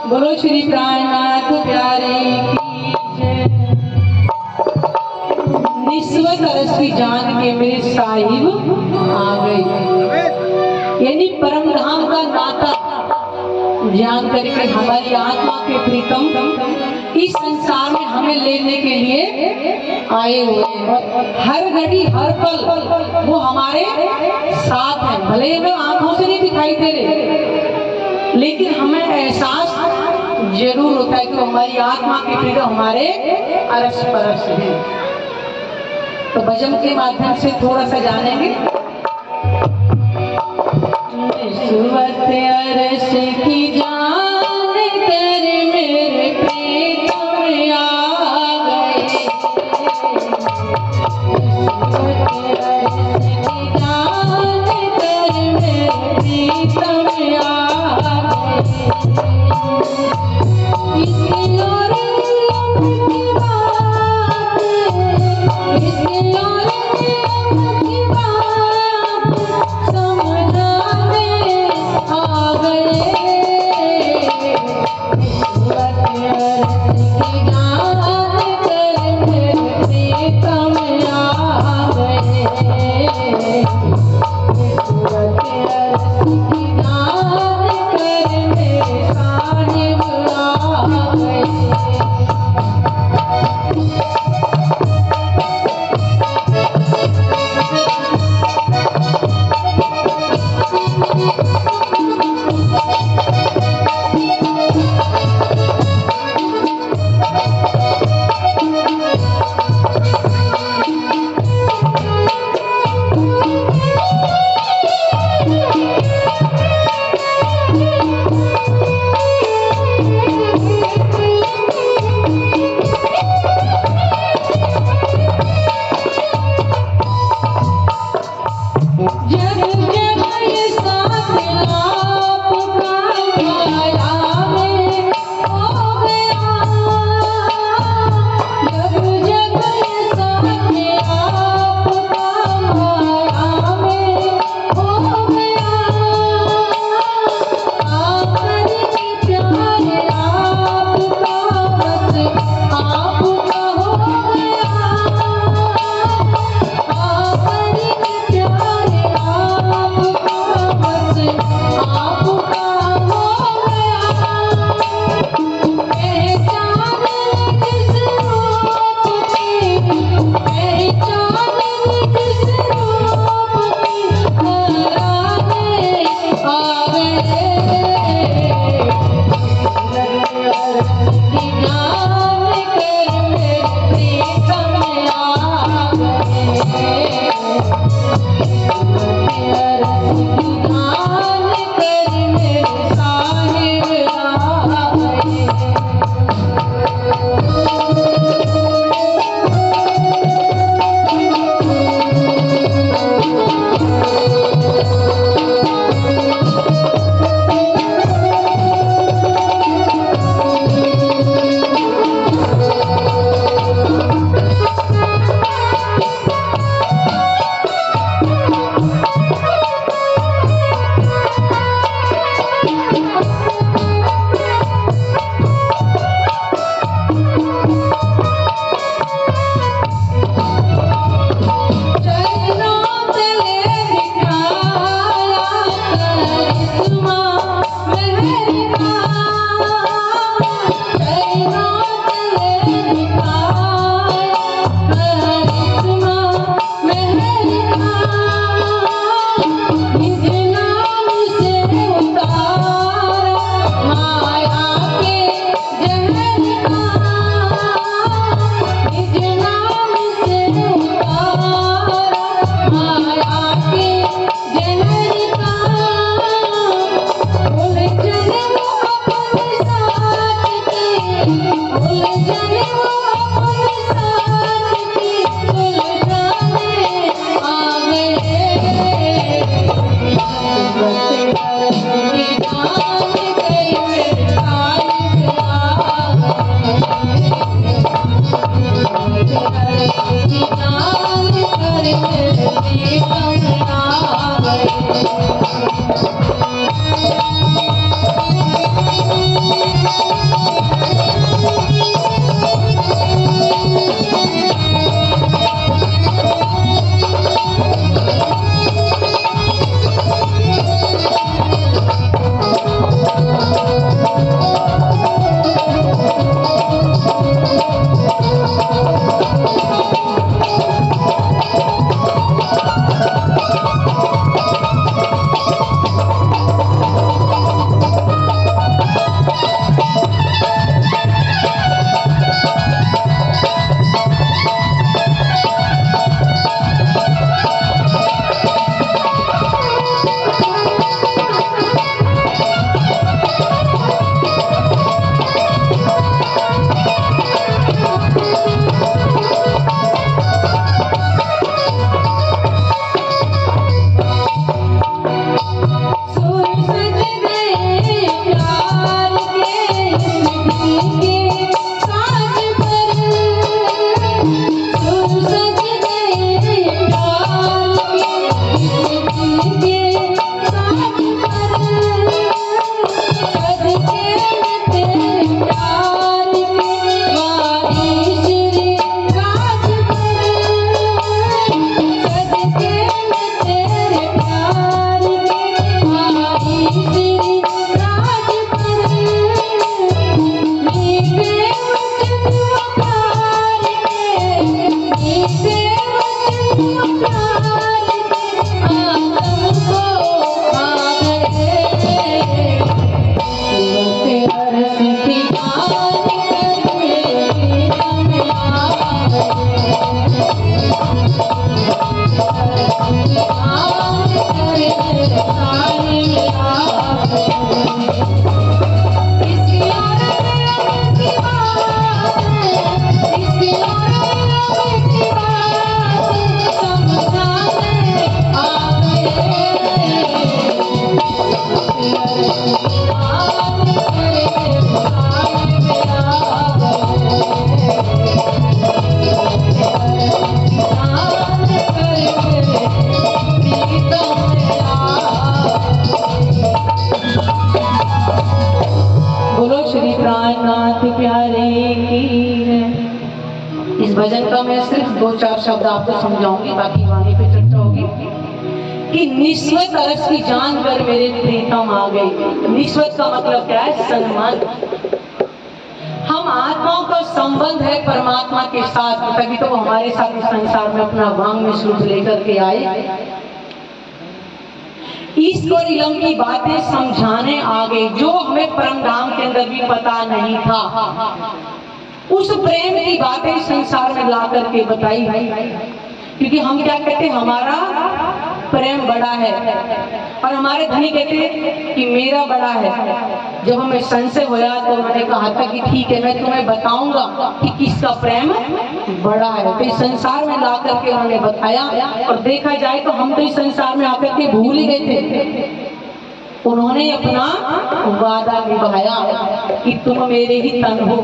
बोलो श्री प्राणनाथ प्यारे की जय। निस्वत रस की जान के मेरे साहिब आ गए, यानी परम धाम का नाता जान करके हमारी आत्मा के प्रीतम इस संसार में हमें लेने के लिए आए हुए हैं। हर घड़ी हर पल वो हमारे साथ है, भले हमें आंखों से नहीं दिखाई दे रहे, लेकिन हमें एहसास जरूर होता है कि हमारी आत्मा के प्रीतम हमारे अरस परस है। तो भजन के माध्यम से थोड़ा सा जानेंगे। निस्वत अरस की जान तेरे मेरे प्रीतम आ गए, निस्वत अरस की जान तेरे मेरे प्रीतम आ गए। इसकी और की बात, इसकी और की बात समझाने आ गए, प्राणनाथ प्यारे की है। इस भजन का मैं सिर्फ 2-4 शब्द आपको समझाऊंगी, बाकी वाणी पे चर्चा होगी। कि निस्वत अरस की जान कर मेरे प्रीतम आ गई। निस्वत का मतलब क्या है? सम्मान। हम आत्माओं का संबंध है परमात्मा के साथ, तभी तो हमारे साथ इस संसार में अपना वांग में स्वरूप लेकर के आए। ईश्वर इलम की बातें समझाने आ गए, जो हमें परम धाम के अंदर भी पता नहीं था। उस प्रेम की बातें संसार में ला करके बताई। क्योंकि हम क्या कहते हैं? हमारा प्रेम बड़ा है, और हमारे धनी कहते हैं कि मेरा बड़ा है। जब हमें संशय होया तो उन्होंने कहा था कि ठीक है, मैं तुम्हें बताऊंगा कि किसका प्रेम बड़ा है। तो इस संसार में ला करके उन्होंने बताया, और देखा जाए तो हम तो इस संसार में आकर के भूल ही गए थे। उन्होंने अपना वादा निभाया कि तुम मेरे ही तन हो।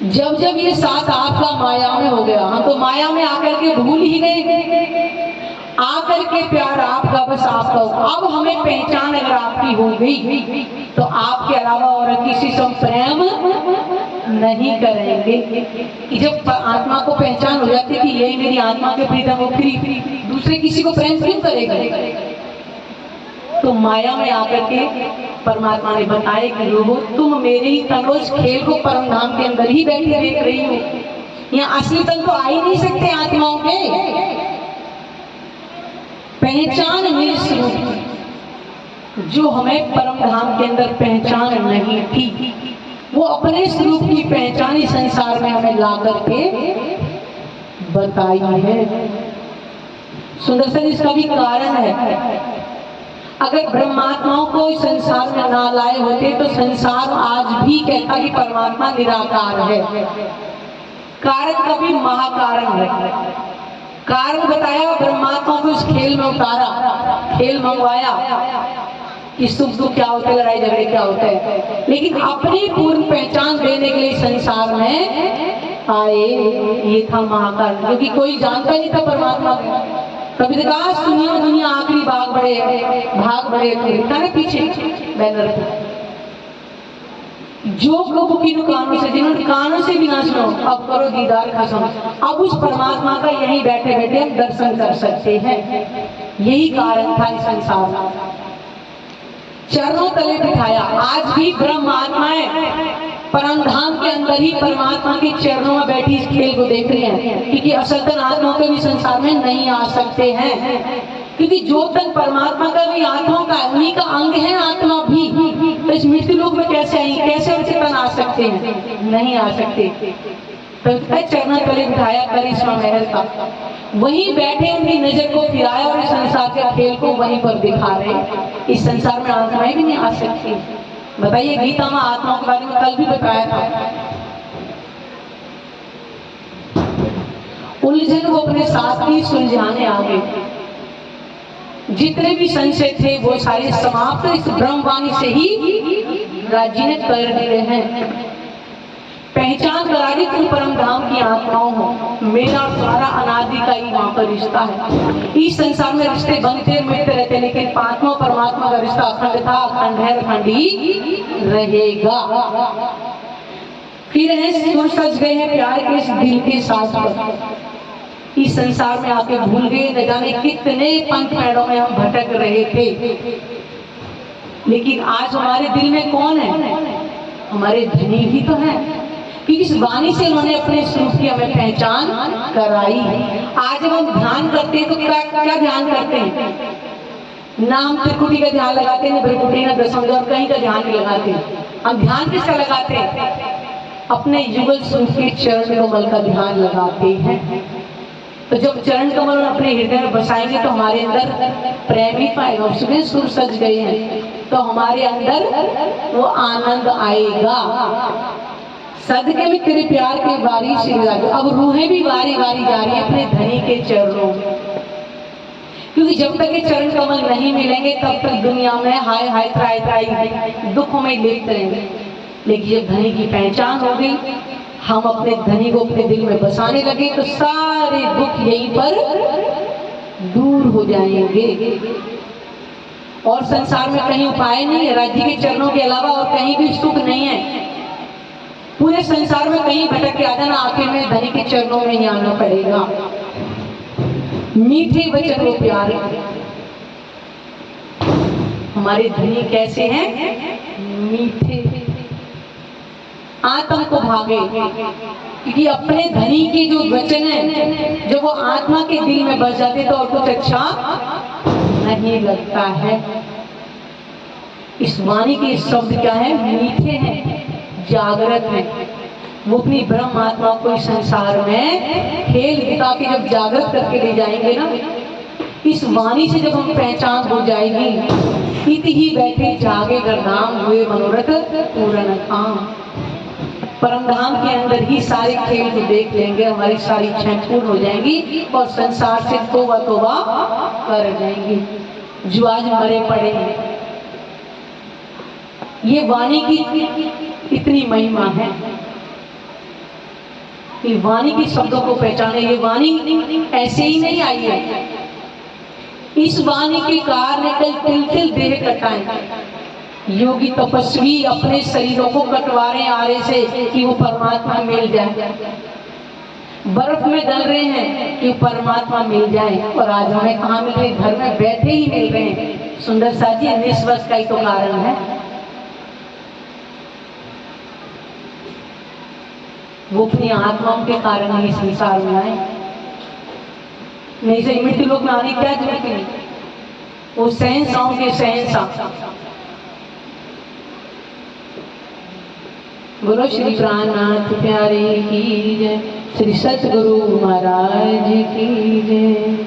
जब जब ये साथ आपका माया में हो गया, हम तो माया में आकर के भूल ही गए। आकर के प्यार आपका, बस आपका। अब हमें पहचान अगर आपकी हो गई तो आपके अलावा और किसी से हम प्रेम नहीं करेंगे। कि जब आत्मा को पहचान हो जाती है कि यही मेरी आत्मा के प्रीतम हो, फिर दूसरे किसी को प्रेम क्यों करेगा? तो माया में आकर के परमात्मा ने बताया कि लोगों, तुम मेरे ही तन हो। इस खेल को परम धाम के अंदर ही बैठी देख रही हो। यहाँ असली तन तो आ ही नहीं सकते आत्माओं के। पहचान मेरे स्वरूप, जो हमें परम धाम के अंदर पहचान नहीं थी, वो अपने स्वरूप की पहचान इस संसार में हमें ला करके बताई है। सुंदर सर, इसका भी कारण है। अगर ब्रह्मात्माओं को इस संसार में ना लाए होते तो संसार आज भी कहता कि परमात्मा निराकार है। कारण का भी महाकारण है। कारण बताया, ब्रह्मात्मा को इस खेल में उतारा, खेल मंगवाया कि सुख दुख क्या होते हैं, लड़ाई झगड़े क्या होते हैं। लेकिन अपनी पूर्ण पहचान देने के लिए संसार में आए। ये था महाकारण, क्योंकि कोई जानता नहीं था परमात्मा को। कभी तो कहा सुनियो दुनिया आखिरी भाग बड़े तो पीछे बैनर पे, जो कबू किन कानों से, जिन्होंने कानों से भी ना सुनो, अब करो दीदार खसम। अब उस परमात्मा का यहीं बैठे बैठे हम दर्शन कर सकते हैं। यही कारण था इस संसार का। चरणों तले बिठाया। आज भी ब्रह्मात्माएं परम धाम के अंदर ही परमात्मा के चरणों में बैठी इस खेल को देख रहे हैं। क्योंकि असलतन आत्माओं के भी संसार में नहीं आ सकते हैं। क्योंकि जो तन परमात्मा का भी आत्माओं का, उन्हीं का अंग है आत्मा भी। तो इस मृत्यु लोक में कैसे आएंगे? कैसे उनसे तन आ सकते हैं? नहीं आ सकते। तो चरणों तले बिठाया करिश्मा महल का। वहीं बैठे उनकी नजर को फिराया और इस संसार के खेल को वहीं पर दिखा रहे। इस संसार में आत्माएं भी नहीं आ सकती। बताइए, गीता में आत्माओं के बारे में कल भी बताया था। उलझन वो अपने साथ ही सुलझाने आ गए। जितने भी संशय थे वो सारे समाप्त इस ब्रह्मवाणी से ही राजी ने कर दिए हैं। पहचान करा दी, तुम परम धाम की आत्माओं हो। मेरा और तुम्हारा अनादि का ही वहां पर रिश्ता है। इस संसार में रिश्ते बनते मिटते रहते, लेकिन आत्मा परमात्मा का रिश्ता अखंड था, अखंड है, अखंड ही रहेगा। फिर है सुर सज गए हैं प्यार के इस दिल के साथ पर। इस संसार में आके भूल गए, न जाने कितने पंथ पैरों में हम भटक रहे थे। लेकिन आज हमारे दिल में कौन है? हमारे धनी ही तो है। क्योंकि इस वाणी से उन्होंने अपने स्वरूप की हमें पहचान कराई। आज जब हम ध्यान करते हैं तो क्या ध्यान करते हैं? ना हम त्रिकुटी का ध्यान लगाते हैं, भ्रिकुटी ना दशम और कहीं का ध्यान नहीं लगाते। हम ध्यान किसका लगाते हैं? अपने युगल स्वरूप के चरण कमल का ध्यान लगाते हैं। तो जब चरण कमल अपने हृदय में बसाएंगे तो हमारे अंदर प्रेम ही पाएगा। उसमें सुर सज गए हैं तो हमारे अंदर वो आनंद आएगा। सदके में तेरे प्यार के बारी से अब रूहें भी बारी बारी जा रही है अपने धनी के चरणों में। क्योंकि जब तक ये चरण कमल नहीं मिलेंगे तब तक दुनिया में हाय हाय त्राई त्राई दुखों में लिप्त रहेंगे। लेकिन जब धनी की पहचान हो गई, हम अपने धनी को अपने दिल में बसाने लगे तो सारे दुख यहीं पर दूर हो जाएंगे। और संसार में कहीं उपाय नहीं है, राज्य के चरणों के अलावा और कहीं भी सुख नहीं है। पूरे संसार में कहीं भटक के आ जाना, आखिर में धनी के चरणों में ही आना पड़ेगा। मीठे वचन वो प्यारे। हमारे धनी कैसे हैं? मीठे। आत्मा को भागे, क्योंकि अपने धनी के जो वचन है, जो वो आत्मा के दिल में बस जाते तो और कुछ अच्छा नहीं लगता है। इस वाणी के शब्द क्या है? मीठे हैं, जागृत है। वो अपनी ब्रह्म आत्मा को इस संसार में खेल दिखा के जब जागृत करके ले जाएंगे ना, इस वाणी से जब हम पहचान हो जाएगी, इत ही बैठे जागे कर नाम हुए मनोरथ पूर्ण काम। परम धाम के अंदर ही सारे खेल को देख लेंगे, हमारी सारी इच्छाएं पूर्ण हो जाएंगी और संसार से तोबा तोबा कर जाएंगे जो आज मरे पड़े हैं। ये वाणी की इतनी महिमा है कि वाणी के शब्दों को पहचाने। ये वाणी ऐसे ही नहीं आई है, इस वाणी के कार ने कल तिल देह कटाए। योगी तपस्वी अपने शरीरों को कटवा रहे हैं आरे से कि वो परमात्मा मिल जाए। बर्फ में गल रहे हैं कि परमात्मा मिल जाए, और आज हमें कहाँ मिल रहे? घर में बैठे ही मिल रहे हैं। सुंदर सा जी निस्वर्ष का ही तो कारण है। वो अपनी आत्माओं के कारण ही संसार में आए, नहीं से मृत्यु लोक में आने क्या जरूरत नहीं। वो शहंशाहों के शहंशाह। बोलो श्री प्राणनाथ प्यारे की जय, श्री सतगुरु महाराज की जय।